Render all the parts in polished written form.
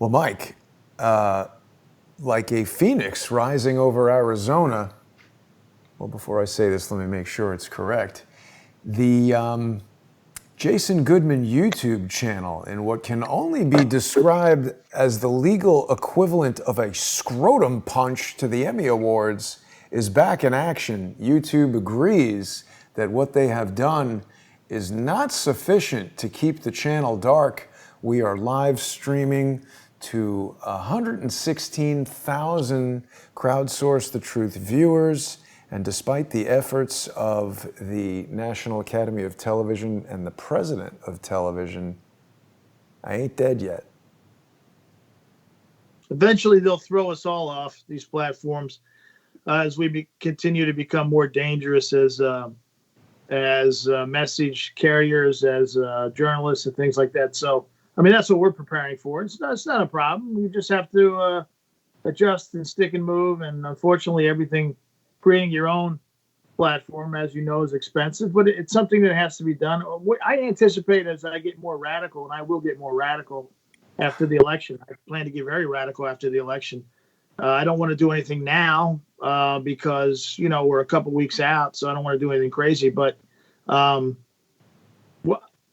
Well, Mike, like a phoenix rising over Arizona, well, before I say this, let me make sure it's correct. The Jason Goodman YouTube channel, in what can only be described as the legal equivalent of a scrotum punch to the Emmy Awards, is back in action. YouTube agrees that what they have done is not sufficient to keep the channel dark. We are live streaming to 116,000 Crowdsource the Truth viewers, and despite the efforts of the National Academy of Television and the president of television, I ain't dead yet. Eventually, they'll throw us all off these platforms as we continue to become more dangerous as message carriers, as journalists, and things like that. So, I mean, that's what we're preparing for. It's not a problem. You just have to adjust and stick and move. And unfortunately, creating your own platform, as you know, is expensive, but it's something that has to be done. I anticipate as I get more radical, and I will get more radical after the election. I plan to get very radical after the election. I don't want to do anything now because, we're a couple weeks out, so I don't want to do anything crazy. But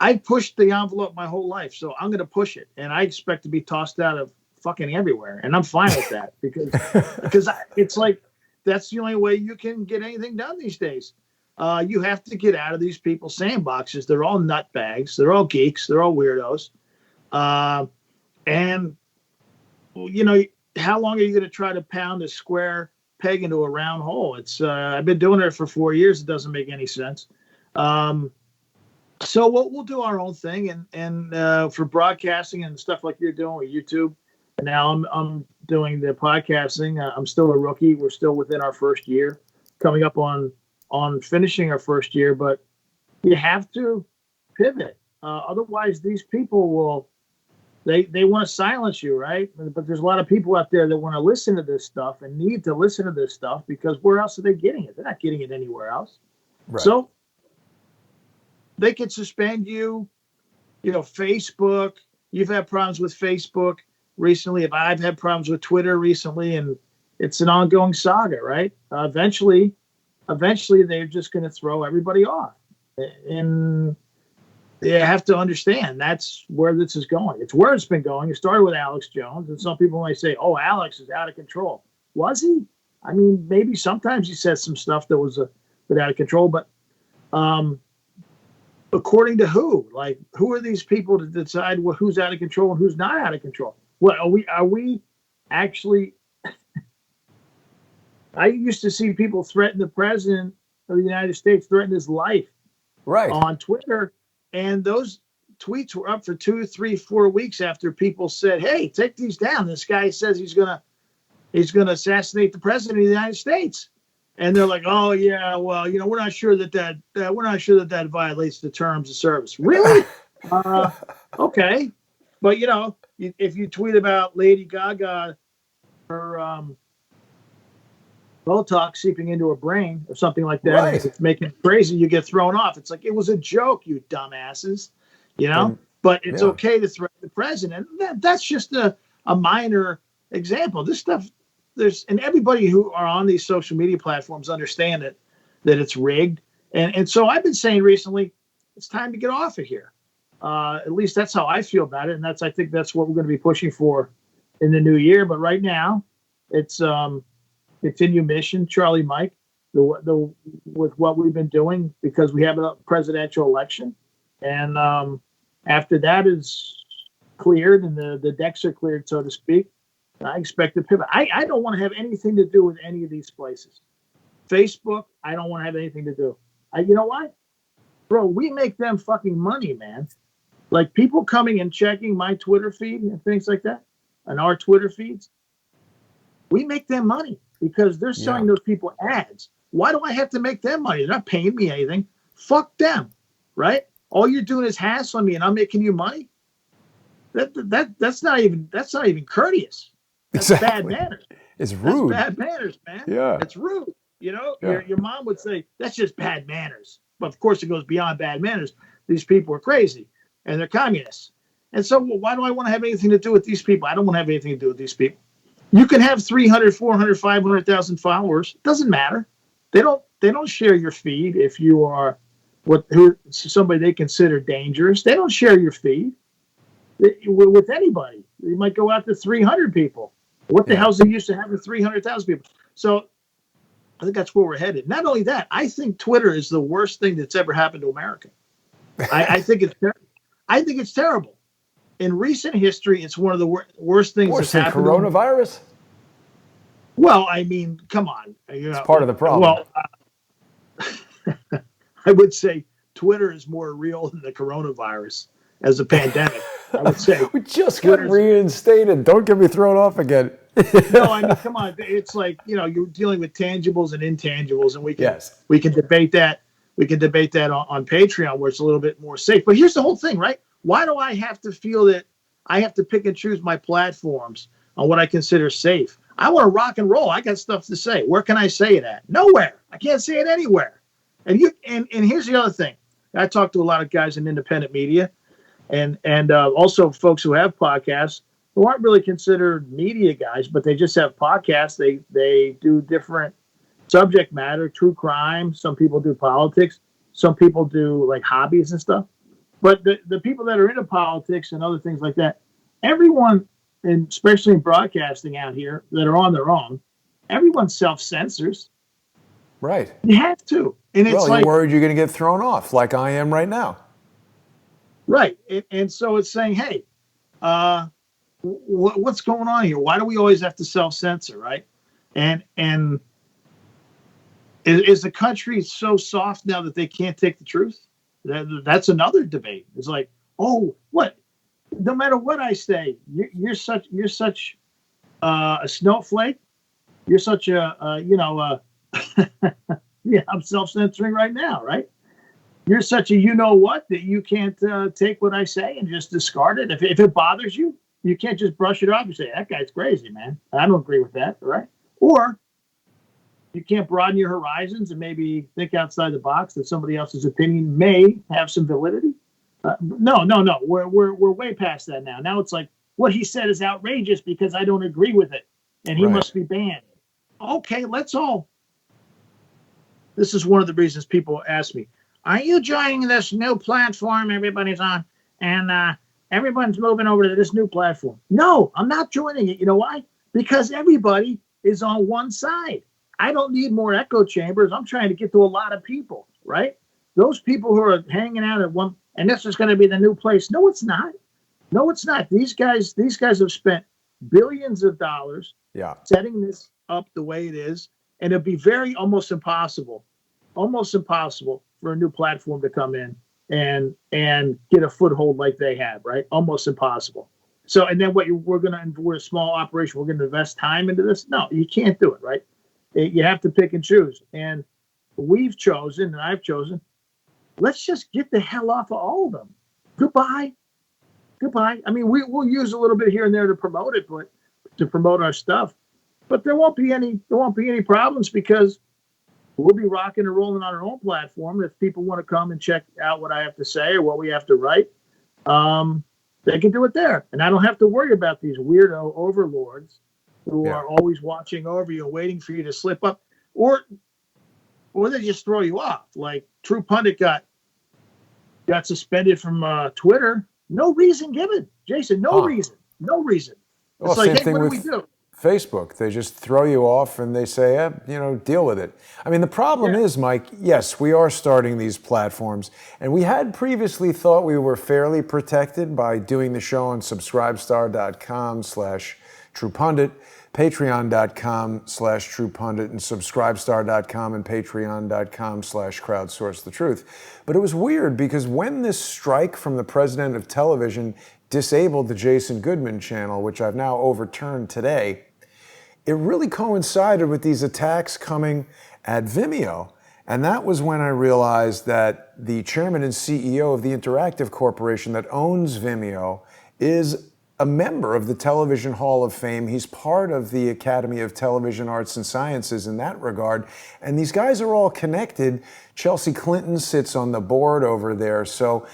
I pushed the envelope my whole life, so I'm going to push it. And I expect to be tossed out of fucking everywhere. And I'm fine with that because it's like, that's the only way you can get anything done these days. You have to get out of these people's sandboxes. They're all nutbags. They're all geeks. They're all weirdos. And, how long are you going to try to pound a square peg into a round hole? I've been doing it for 4 years. It doesn't make any sense. So we'll do our own thing. And for broadcasting and stuff like you're doing with YouTube, and now I'm doing the podcasting. I'm still a rookie. We're still within our first year, coming up on finishing our first year. But you have to pivot. Otherwise, these people they want to silence you, right? But there's a lot of people out there that want to listen to this stuff and need to listen to this stuff because where else are they getting it? They're not getting it anywhere else. Right. So they could suspend you. Facebook. You've had problems with Facebook recently. I've had problems with Twitter recently, and it's an ongoing saga, right? Eventually they're just going to throw everybody off, and you have to understand that's where this is going. It's where it's been going. It started with Alex Jones, and some people might say, "Oh, Alex is out of control." Was he? I mean, maybe sometimes he said some stuff that was a bit out of control, but according to who? Like, who are these people to decide who's out of control and who's not out of control? What are we actually? I used to see people threaten the president of the United States, threaten his life, right, on Twitter, and those tweets were up for 2, 3, 4 weeks after people said, "Hey, take these down. This guy says he's gonna assassinate the president of the United States." And they're like, "Oh yeah, well, we're not sure that violates the terms of service." Really? Okay, but if you tweet about Lady Gaga, her Botox seeping into her brain or something like that, right, and it's making it crazy, you get thrown off. It's like, it was a joke, you dumbasses, But it's okay to threaten the president. That's just a minor example. This stuff. And everybody who are on these social media platforms understand that it's rigged. And so I've been saying recently, it's time to get off of here. At least that's how I feel about it. And I think that's what we're going to be pushing for in the new year. But right now, it's continue mission, Charlie Mike, with what we've been doing, because we have a presidential election. And after that is cleared and the decks are cleared, so to speak, I expect to pivot. I don't want to have anything to do with any of these places. Facebook, I don't want to have anything to do. You know why? Bro, we make them fucking money, man. Like, people coming and checking my Twitter feed and things like that, and our Twitter feeds, we make them money because they're selling those people ads. Why do I have to make them money? They're not paying me anything. Fuck them, right? All you're doing is hassling me, and I'm making you money. That's not even courteous. That's bad manners. It's rude. That's bad manners, man. Yeah. It's rude. Your mom would say, that's just bad manners. But of course, it goes beyond bad manners. These people are crazy, and they're communists. And so why do I want to have anything to do with these people? I don't want to have anything to do with these people. You can have 300, 400, 500,000 followers. It doesn't matter. They don't share your feed if you are somebody they consider dangerous. They don't share your feed with anybody. You might go out to 300 people. What the hell's they used to have with 300,000 people? So I think that's where we're headed. Not only that, I think Twitter is the worst thing that's ever happened to America. I think it's terrible. In recent history, it's one of the worst things Worse that's than happened. coronavirus? Well, I mean, come on. It's part of the problem. Well, I would say Twitter is more real than the coronavirus as a pandemic. I would say. We just got reinstated. Don't get me thrown off again. No, I mean, come on. It's like, you're dealing with tangibles and intangibles, and we can debate that. We can debate that on Patreon, where it's a little bit more safe. But here's the whole thing, right? Why do I have to feel that I have to pick and choose my platforms on what I consider safe? I want to rock and roll. I got stuff to say. Where can I say it at? Nowhere. I can't say it anywhere. And here's the other thing. I talk to a lot of guys in independent media, and also folks who have podcasts who aren't really considered media guys, but they just have podcasts. They do different subject matter, true crime. Some people do politics. Some people do like hobbies and stuff. But the people that are into politics and other things like that, everyone, and especially in broadcasting out here that are on their own, everyone self-censors. Right. You have to. And it's you're worried you're going to get thrown off like I am right now. Right. And so it's saying, hey, what's going on here? Why do we always have to self-censor, right? And is the country so soft now that they can't take the truth? That's another debate. It's like, oh, what? No matter what I say, you're such a snowflake. You're such a yeah, I'm self-censoring right now, right? You're such a you-know-what that you can't take what I say and just discard it. If it bothers you, you can't just brush it off and say, that guy's crazy, man. I don't agree with that, right? Or you can't broaden your horizons and maybe think outside the box that somebody else's opinion may have some validity. No. We're way past that now. Now it's like, what he said is outrageous because I don't agree with it, and he must be banned. Okay, let's all. This is one of the reasons people ask me, are you joining this new platform everybody's on? And everyone's moving over to this new platform. No, I'm not joining it. You know why? Because everybody is on one side. I don't need more echo chambers. I'm trying to get to a lot of people, right? Those people who are hanging out at one, and this is going to be the new place. No, it's not. No, it's not. These guys have spent billions of dollars setting this up the way it is, and it'd be almost impossible for a new platform to come in and get a foothold like they have, right? Almost impossible. So, and then we're a small operation. We're going to invest time into this. No, you can't do it, right? You have to pick and choose. And we've chosen, and I've chosen, let's just get the hell off of all of them. Goodbye. I mean, we'll use a little bit here and there to promote it, but to promote our stuff. But there won't be any problems because we'll be rocking and rolling on our own platform. If people want to come and check out what I have to say or what we have to write, they can do it there. And I don't have to worry about these weirdo overlords who are always watching over you and waiting for you to slip up. Or they just throw you off. Like True Pundit got suspended from Twitter. No reason given. Jason, no reason. It's like, hey, what do we do? Facebook, they just throw you off and they say, deal with it. I mean, the problem is, Mike, yes, we are starting these platforms, and we had previously thought we were fairly protected by doing the show on subscribestar.com/TruePundit, patreon.com/TruePundit, and subscribestar.com and patreon.com/crowdsourcethetruth. But it was weird because when this strike from the president of television disabled the Jason Goodman channel, which I've now overturned today, it really coincided with these attacks coming at Vimeo. And that was when I realized that the chairman and CEO of the Interactive Corporation that owns Vimeo is a member of the Television Hall of Fame. He's part of the Academy of Television Arts and Sciences in that regard. And these guys are all connected. Chelsea Clinton sits on the board over there. So,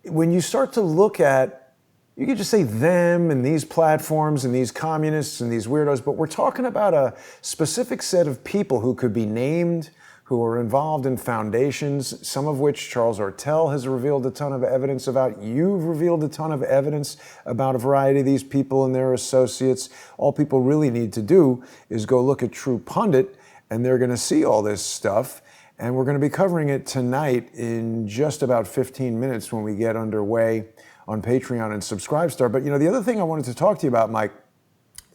when you start to look at You could just say them and these platforms and these communists and these weirdos, but we're talking about a specific set of people who could be named, who are involved in foundations, some of which Charles Ortel has revealed a ton of evidence about. You've revealed a ton of evidence about a variety of these people and their associates. All people really need to do is go look at True Pundit, and they're going to see all this stuff. And we're going to be covering it tonight in just about 15 minutes when we get underway on Patreon and Subscribestar. But the other thing I wanted to talk to you about, Mike,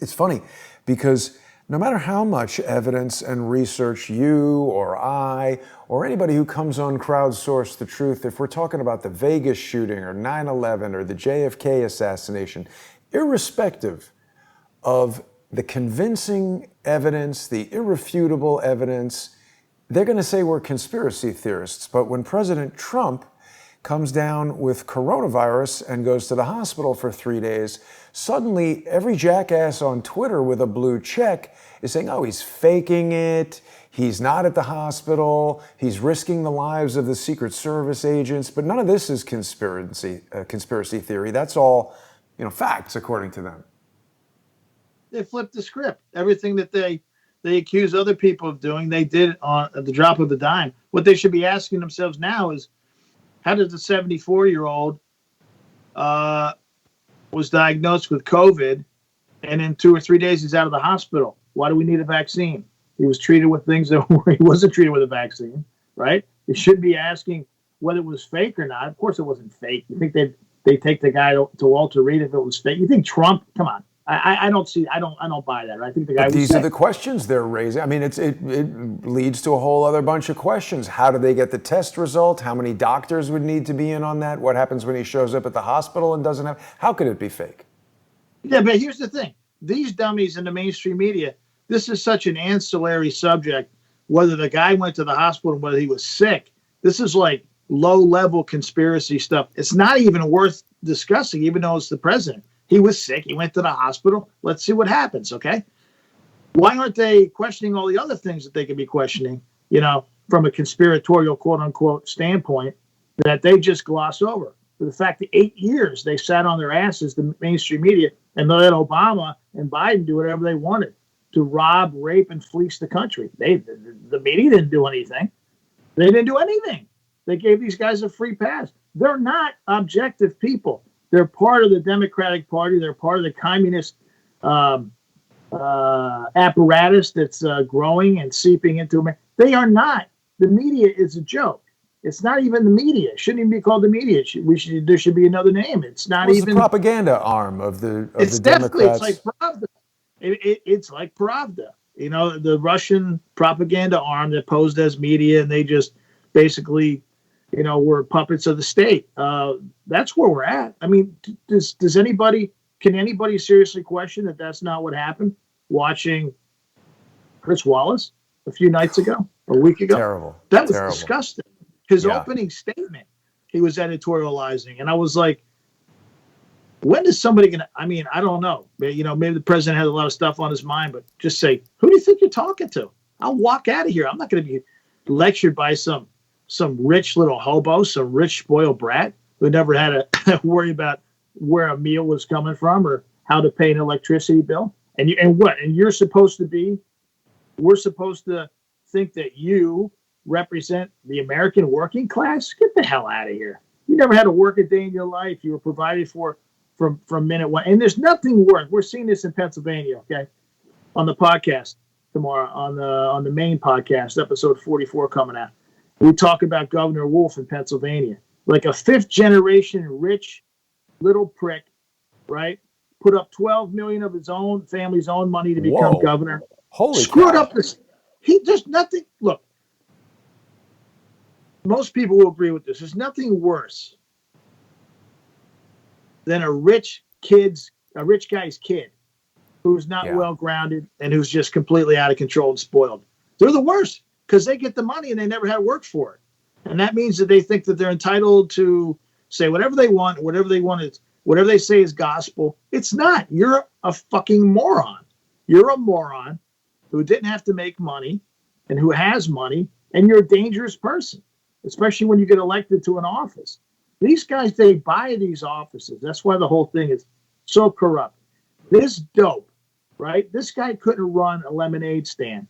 it's funny because no matter how much evidence and research you or I or anybody who comes on Crowdsource the Truth, if we're talking about the Vegas shooting or 9/11 or the JFK assassination, irrespective of the convincing evidence, the irrefutable evidence, they're going to say we're conspiracy theorists. But when President Trump comes down with coronavirus and goes to the hospital for 3 days, suddenly every jackass on Twitter with a blue check is saying, oh, he's faking it, he's not at the hospital, he's risking the lives of the Secret Service agents. But none of this is conspiracy theory. That's all, facts according to them. They flipped the script. Everything that they accuse other people of doing, they did on at the drop of a dime. What they should be asking themselves now is, how does a 74-year-old was diagnosed with COVID, and in 2 or 3 days he's out of the hospital? Why do we need a vaccine? He was treated with things that he wasn't treated with a vaccine, right? They shouldn't be asking whether it was fake or not. Of course it wasn't fake. You think they take the guy to Walter Reed if it was fake? You think Trump? Come on. I don't buy that. I think the guy. But these are the questions they're raising. I mean, it leads to a whole other bunch of questions. How do they get the test result? How many doctors would need to be in on that? What happens when he shows up at the hospital and doesn't have? How could it be fake? Yeah, but here's the thing: these dummies in the mainstream media. This is such an ancillary subject. Whether the guy went to the hospital, and whether he was sick, this is like low-level conspiracy stuff. It's not even worth discussing, even though it's the president. He was sick. He went to the hospital. Let's see what happens, okay? Why aren't they questioning all the other things that they could be questioning, from a conspiratorial, quote-unquote, standpoint that they just gloss over? For the fact that 8 years they sat on their asses, the mainstream media, and let Obama and Biden do whatever they wanted to rob, rape, and fleece the country. The media didn't do anything. They didn't do anything. They gave these guys a free pass. They're not objective people. They're part of the Democratic Party. They're part of the communist apparatus that's growing and seeping into America. They are not. The media is a joke. It's not even the media. It shouldn't even be called the media. There should be another name. It's not even the propaganda arm of the Democrats. It's like Pravda. It's like Pravda. The Russian propaganda arm that posed as media, and they just basically we're puppets of the state. That's where we're at. I mean, can anybody seriously question that that's not what happened? Watching Chris Wallace a few nights ago, a week ago. Terrible. That was terrible. Disgusting. His opening statement, he was editorializing, and I was like, when is somebody going to, I don't know. Maybe the president has a lot of stuff on his mind, but just say, who do you think you're talking to? I'll walk out of here. I'm not going to be lectured by some rich little hobo, some rich spoiled brat who never had to worry about where a meal was coming from or how to pay an electricity bill. And we're supposed to think that you represent the American working class? Get the hell out of here. You never had to work a day in your life. You were provided for from minute one. And there's nothing worse. We're seeing this in Pennsylvania, okay? On the podcast tomorrow, on the main podcast, episode 44 coming out. We talk about Governor Wolf in Pennsylvania, like a fifth generation rich little prick, right? Put up $12 million of his own family's own money to become governor. Holy Screwed cow. up this. There's nothing. Look, most people will agree with this. There's nothing worse than a rich guy's kid who's not well grounded and who's just completely out of control and spoiled. They're the worst because they get the money and they never had to work for it. And that means that they think that they're entitled to say whatever they want, whatever they say is gospel. It's not. You're a fucking moron. You're a moron who didn't have to make money and who has money, and you're a dangerous person, especially when you get elected to an office. These guys, they buy these offices. That's why the whole thing is so corrupt. This dope, right? This guy couldn't run a lemonade stand.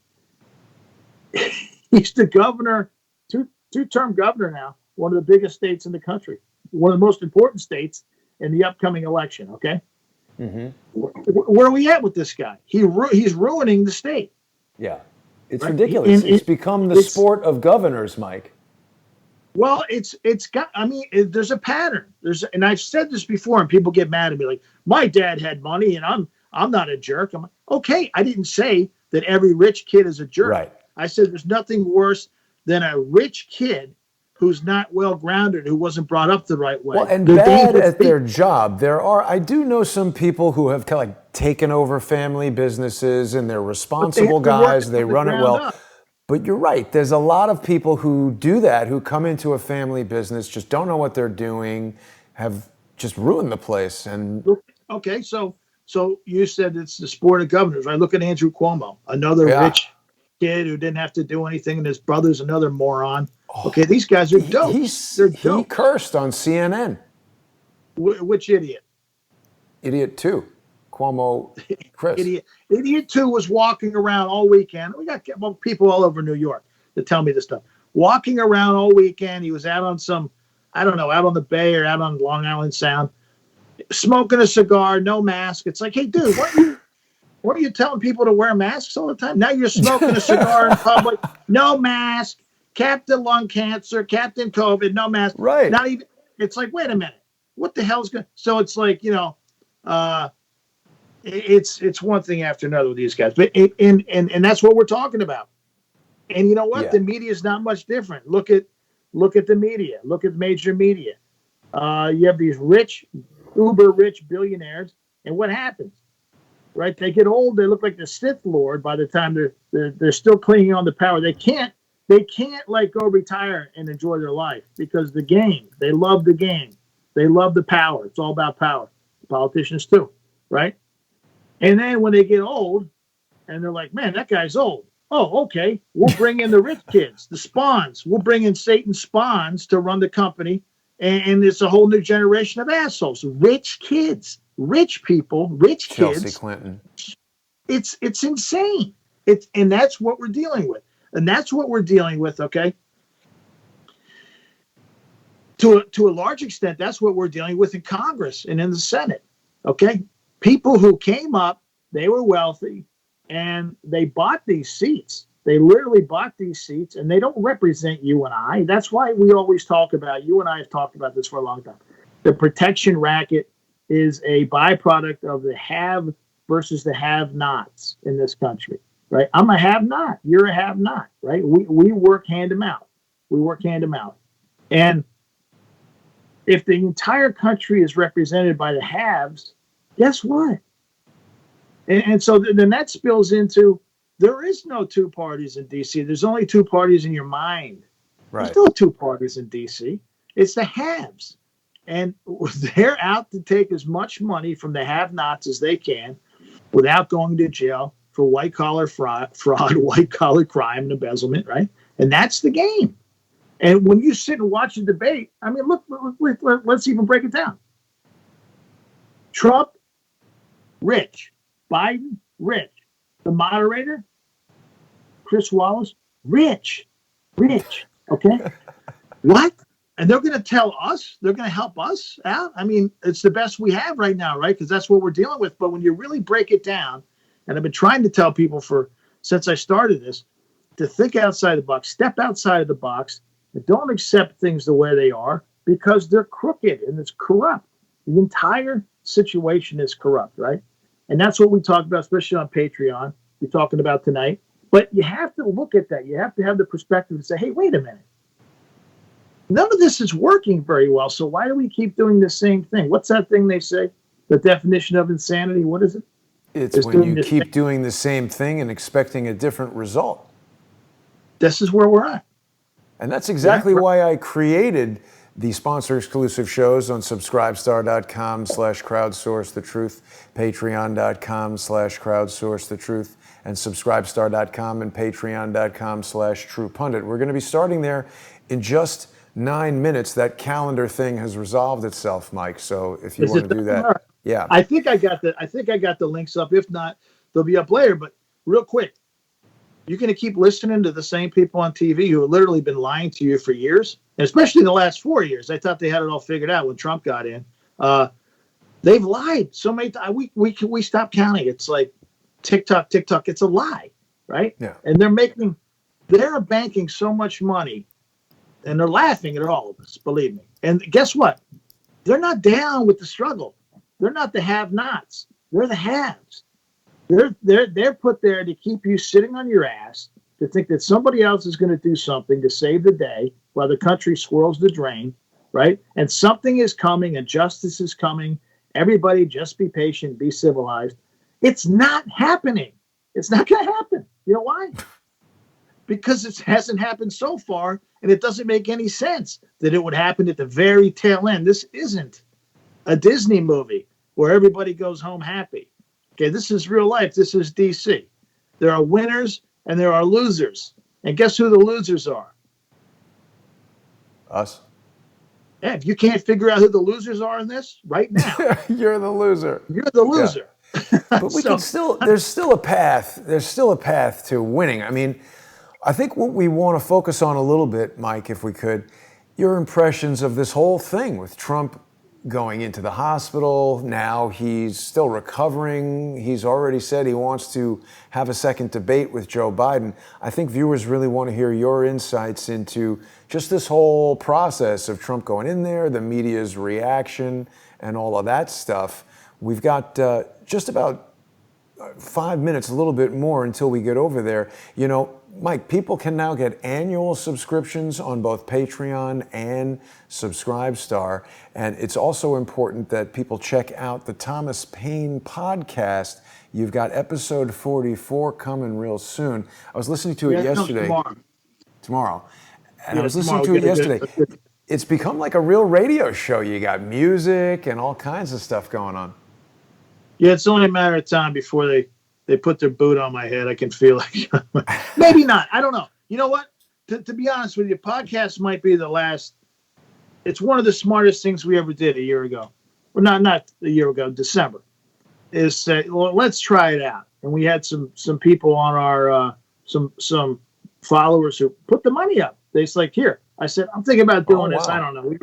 He's the governor, two-term governor now, one of the biggest states in the country, one of the most important states in the upcoming election, okay? Mm-hmm. Where are we at with this guy? He's ruining the state. Yeah. It's right? Ridiculous. It's become the sport of governors, Mike. Well, there's a pattern. And I've said this before, and people get mad at me, like, my dad had money, and I'm not a jerk. I'm like, okay, I didn't say that every rich kid is a jerk. Right. I said there's nothing worse than a rich kid who's not well grounded, who wasn't brought up the right way. Well, and bad at their job. I do know some people who have kind of like taken over family businesses, and they're responsible guys. They run it well. But you're right. There's a lot of people who do that, who come into a family business, just don't know what they're doing, have just ruined the place. And okay, so you said it's the sport of governors, right? Look at Andrew Cuomo, another rich kid who didn't have to do anything, and his brother's another moron. Okay, these guys are dope. He cursed on CNN. Which idiot? Idiot 2. Cuomo, Chris. Idiot 2 was walking around all weekend. We got people all over New York that tell me this stuff. Walking around all weekend. He was out on out on the Bay or out on Long Island Sound, smoking a cigar, no mask. It's like, hey, dude, what are you telling people to wear masks all the time? Now you're smoking a cigar in public, no mask. Captain Lung Cancer, Captain COVID, no mask. Right. Not even. It's like, wait a minute, what the hell's going? So it's like, it's one thing after another with these guys, but and that's what we're talking about. And you know what? Yeah. The media is not much different. Look at the media. Look at major media. You have these uber rich billionaires, and what happens? Right? They get old. They look like the Sith Lord by the time they're still clinging on to power. They can't like go retire and enjoy their life because the game. They love the game. They love the power. It's all about power. Politicians too, right? And then when they get old, and they're like, man, that guy's old. Oh, okay. We'll bring in the rich kids, the spawns. We'll bring in Satan's spawns to run the company. And it's a whole new generation of assholes. Rich kids, rich people, rich kids. Chelsea Clinton. It's insane. And that's what we're dealing with. And that's what we're dealing with, okay? To a large extent, that's what we're dealing with in Congress and in the Senate, okay? People who came up, they were wealthy, and they bought these seats. They literally bought these seats, and they don't represent you and I. That's why we always talk about, you and I have talked about this for a long time. The protection racket is a byproduct of the have versus the have-nots in this country, right? I'm a have-not. You're a have-not, right? We work hand to mouth. We work hand to mouth. And if the entire country is represented by the haves, guess what? And so then that spills into, there is no two parties in D.C. There's only two parties in your mind. Right. There's no two parties in D.C. It's the haves. And they're out to take as much money from the have-nots as they can without going to jail for white-collar fraud, white-collar crime, and embezzlement, right? And that's the game. And when you sit and watch a debate, I mean, look, let's even break it down. Trump, rich. Biden, rich. The moderator, Chris Wallace, rich. Okay? What? And they're going to tell us, they're going to help us out? I mean, it's the best we have right now, right? Because that's what we're dealing with. But when you really break it down, and I've been trying to tell people since I started this, to think outside the box, step outside of the box, and don't accept things the way they are because they're crooked and it's corrupt. The entire situation is corrupt, right? And that's what we talk about, especially on Patreon. We're talking about tonight. But you have to look at that. You have to have the perspective and say, hey, wait a minute. None of this is working very well. So why do we keep doing the same thing? What's that thing they say? The definition of insanity, what is it? It's when you keep doing the same thing and expecting a different result. This is where we're at. And that's exactly why I created the sponsor-exclusive shows on subscribestar.com/crowdsourcethetruth, patreon.com/crowdsourcethetruth, and subscribestar.com and patreon.com/truepundit. We're going to be starting there in just 9 minutes. That calendar thing has resolved itself, Mike. So if you want to do that, yeah. I think I got the links up. If not, they'll be up later. But real quick, you're going to keep listening to the same people on TV who have literally been lying to you for years, and especially in the last 4 years. I thought they had it all figured out when Trump got in. They've lied so many times. We stopped counting. It's like TikTok. It's a lie, right? Yeah. And they're banking so much money, and they're laughing at all of us. Believe me. And guess what? They're not down with the struggle. They're not the have-nots. They're the haves. They're put there to keep you sitting on your ass, to think that somebody else is going to do something to save the day while the country swirls the drain, right? And something is coming, and justice is coming. Everybody just be patient, be civilized. It's not happening. It's not going to happen. You know why? Because it hasn't happened so far, and it doesn't make any sense that it would happen at the very tail end. This isn't a Disney movie where everybody goes home happy. Okay, this is real life. This is DC. There are winners and there are losers. And guess who the losers are? Us. Yeah, if you can't figure out who the losers are in this right now, you're the loser. You're the loser. Yeah. But we can still. There's still a path. There's still a path to winning. I mean, I think what we want to focus on a little bit, Mike, if we could, your impressions of this whole thing with Trump going into the hospital. Now he's still recovering. He's already said he wants to have a second debate with Joe Biden. I think viewers really want to hear your insights into just this whole process of Trump going in there, the media's reaction, and all of that stuff. We've got just about 5 minutes, a little bit more until we get over there. You know, Mike, people can now get annual subscriptions on both Patreon and Subscribestar. And it's also important that people check out the Thomas Paine podcast. You've got episode 44 coming real soon. I was listening to it yesterday. Tomorrow. And I was listening to it yesterday. It's become like a real radio show. You got music and all kinds of stuff going on. Yeah, it's only a matter of time before they put their boot on my head. I can feel like maybe not. I don't know. You know what? To be honest with you, podcast might be the last. It's one of the smartest things we ever did a year ago. Well, not a year ago, December. Is say, well, let's try it out. And we had some people on our some followers who put the money up. They's like, here. I said, I'm thinking about doing this. I don't know.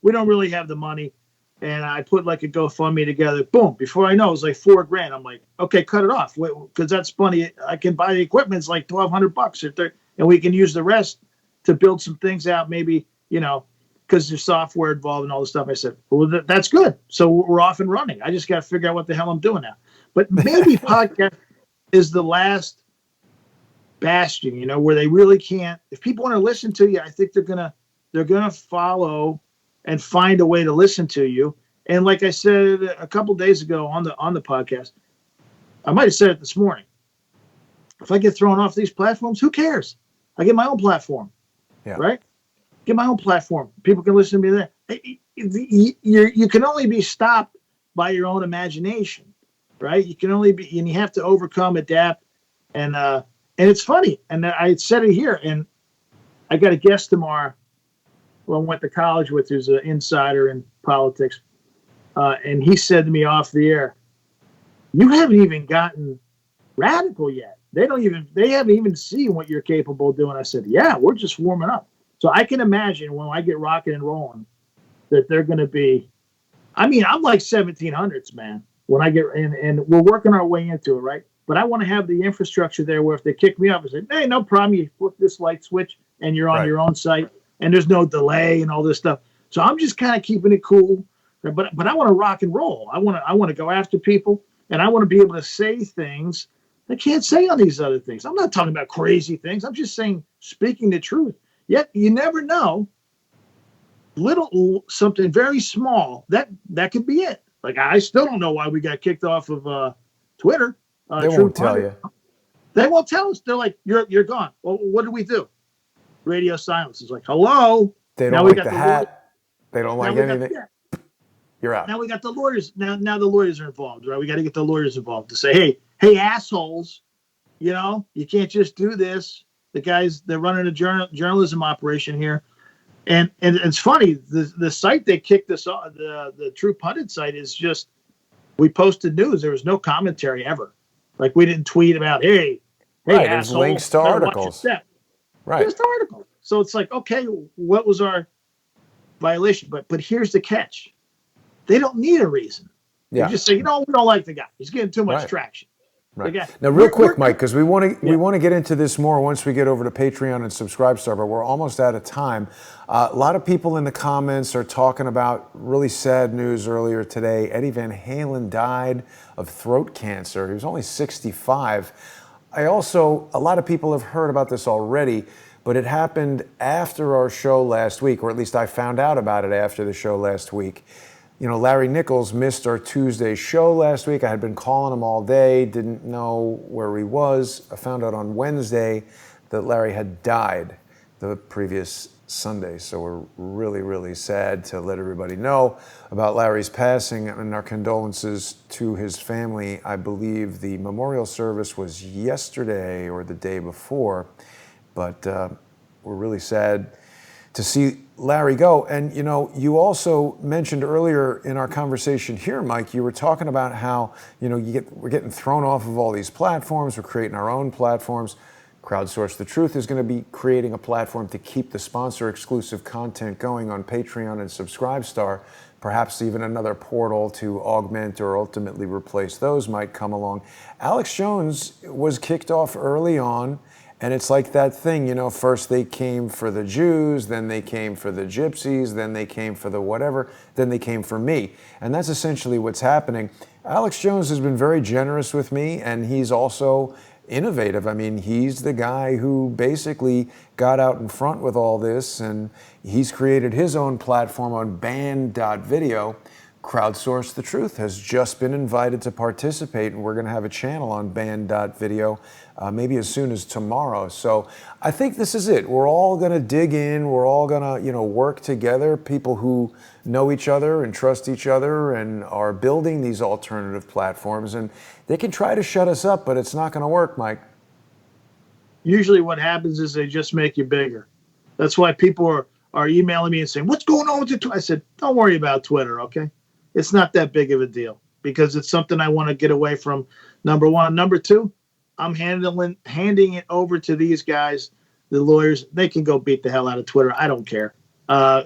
We don't really have the money. And I put like a GoFundMe together. Boom. Before I know, it was like $4,000. I'm like, okay, cut it off. Because that's funny. I can buy the equipment. It's like $1,200. And we can use the rest to build some things out. Maybe, you know, because there's software involved and all this stuff. I said, well, that's good. So we're off and running. I just got to figure out what the hell I'm doing now. But maybe podcast is the last bastion, you know, where they really can't. If people want to listen to you, I think they're gonna follow and find a way to listen to you. And like I said a couple days ago on the podcast, I might have said it this morning. If I get thrown off these platforms, who cares? I get my own platform, right? Get my own platform. People can listen to me there. You can only be stopped by your own imagination, right? You can only be, and you have to overcome, adapt, and it's funny. And I said it here, and I got a guest tomorrow who I went to college with, who's an insider in politics. And he said to me off the air, you haven't even gotten radical yet. They haven't even seen what you're capable of doing. I said, yeah, we're just warming up. So I can imagine when I get rocking and rolling that they're going to be, I mean, I'm like 1700s, man, when I get in, and we're working our way into it, right? But I want to have the infrastructure there where if they kick me off, I say, hey, no problem. You flip this light switch and you're on your own site and there's no delay and all this stuff. So I'm just kind of keeping it cool. But I want to rock and roll. I want to go after people, and I want to be able to say things I can't say on these other things. I'm not talking about crazy things. I'm just saying, speaking the truth. Yet you never know. Something very small that could be it. Like I still don't know why we got kicked off of Twitter. They won't tell you. They won't tell us. They're like, you're gone. Well, what do we do? Radio silence. Is like, hello. They don't like the hat. They don't like anything. You're out. Now we got the lawyers. Now the lawyers are involved, right? We got to get the lawyers involved to say, hey, assholes, You can't just do this. They're running a journalism operation here. And it's funny, the site they kicked us off, the True Pundit site, is just, we posted news. There was no commentary ever. Like, we didn't tweet about, hey, Right, it was asshole, links to better watch your articles. step. Right. Just articles. So it's like, okay, what was our violation? But here's the catch. They don't need a reason. Yeah. They just say, we don't like the guy. He's getting too much Right. traction. Right. Guy, Now, real quick, Mike, because we want to Yeah. we want to get into this more once we get over to Patreon and Subscribestar, but we're almost out of time. A lot of people in the comments are talking about really sad news earlier today. Eddie Van Halen died of throat cancer. He was only 65. A lot of people have heard about this already, but it happened after our show last week, or at least I found out about it after the show last week. Larry Nichols missed our Tuesday show last week. I had been calling him all day, didn't know where he was. I found out on Wednesday that Larry had died the previous Sunday. So we're really, really sad to let everybody know about Larry's passing, and our condolences to his family. I believe the memorial service was yesterday or the day before, but we're really sad to see Larry go. And you also mentioned earlier in our conversation here, Mike, you were talking about how we're getting thrown off of all these platforms. We're creating our own platforms. Crowdsource the Truth is going to be creating a platform to keep the sponsor exclusive content going on Patreon and Subscribestar. Perhaps even another portal to augment or ultimately replace those might come along. Alex Jones was kicked off early on. And it's like that thing, first they came for the Jews, then they came for the gypsies, then they came for the whatever, then they came for me. And that's essentially what's happening. Alex Jones has been very generous with me, and he's also innovative. I mean, he's the guy who basically got out in front with all this, and he's created his own platform on band.video. Crowdsource the Truth has just been invited to participate, and we're going to have a channel on band.video maybe as soon as tomorrow. So I think this is it. We're all going to dig in. We're all going to, work together. People who know each other and trust each other and are building these alternative platforms. And they can try to shut us up, but it's not going to work, Mike. Usually what happens is they just make you bigger. That's why people are emailing me and saying, what's going on with it? I said, don't worry about Twitter, okay? It's not that big of a deal because it's something I want to get away from, number one. Number two, I'm handing it over to these guys, the lawyers. They can go beat the hell out of Twitter. I don't care. Go,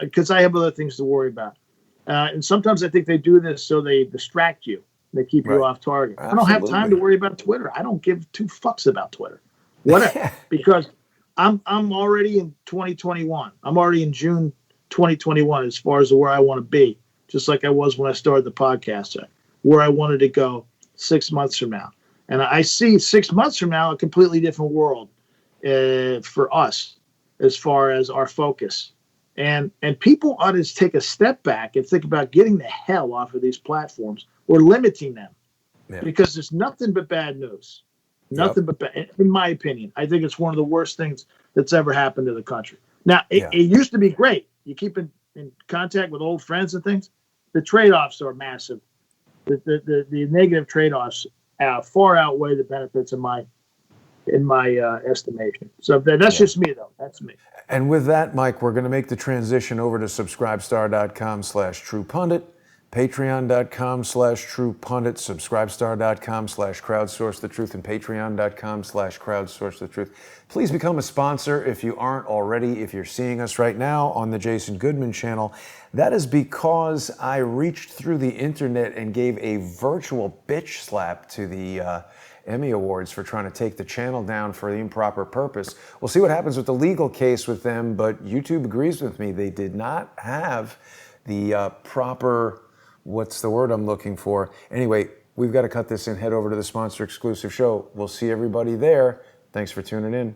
because I have other things to worry about. And sometimes I think they do this so they distract you. They keep you off target. Absolutely. I don't have time to worry about Twitter. I don't give two fucks about Twitter. Whatever. Because I'm already in 2021. I'm already in June 2021 as far as where I want to be, just like I was when I started the podcast, where I wanted to go 6 months from now. And I see 6 months from now a completely different world for us as far as our focus. And people ought to take a step back and think about getting the hell off of these platforms or limiting them, because there's nothing but bad news. Nothing but bad, in my opinion. I think it's one of the worst things that's ever happened to the country. Now, it used to be great. You keep in contact with old friends and things. The trade-offs are massive. The negative trade-offs far outweigh the benefits in my estimation. So that's just me, though. That's me. And with that, Mike, we're going to make the transition over to subscribestar.com/TruePundit, patreon.com/TruePundit, subscribestar.com/crowdsourcethetruth, and patreon.com/crowdsourcethetruth. Please become a sponsor if you aren't already. If you're seeing us right now on the Jason Goodman channel, that is because I reached through the internet and gave a virtual bitch slap to the Emmy Awards for trying to take the channel down for the improper purpose. We'll see what happens with the legal case with them, but YouTube agrees with me. They did not have the proper, what's the word I'm looking for? Anyway, we've got to cut this and head over to the sponsor exclusive show. We'll see everybody there. Thanks for tuning in.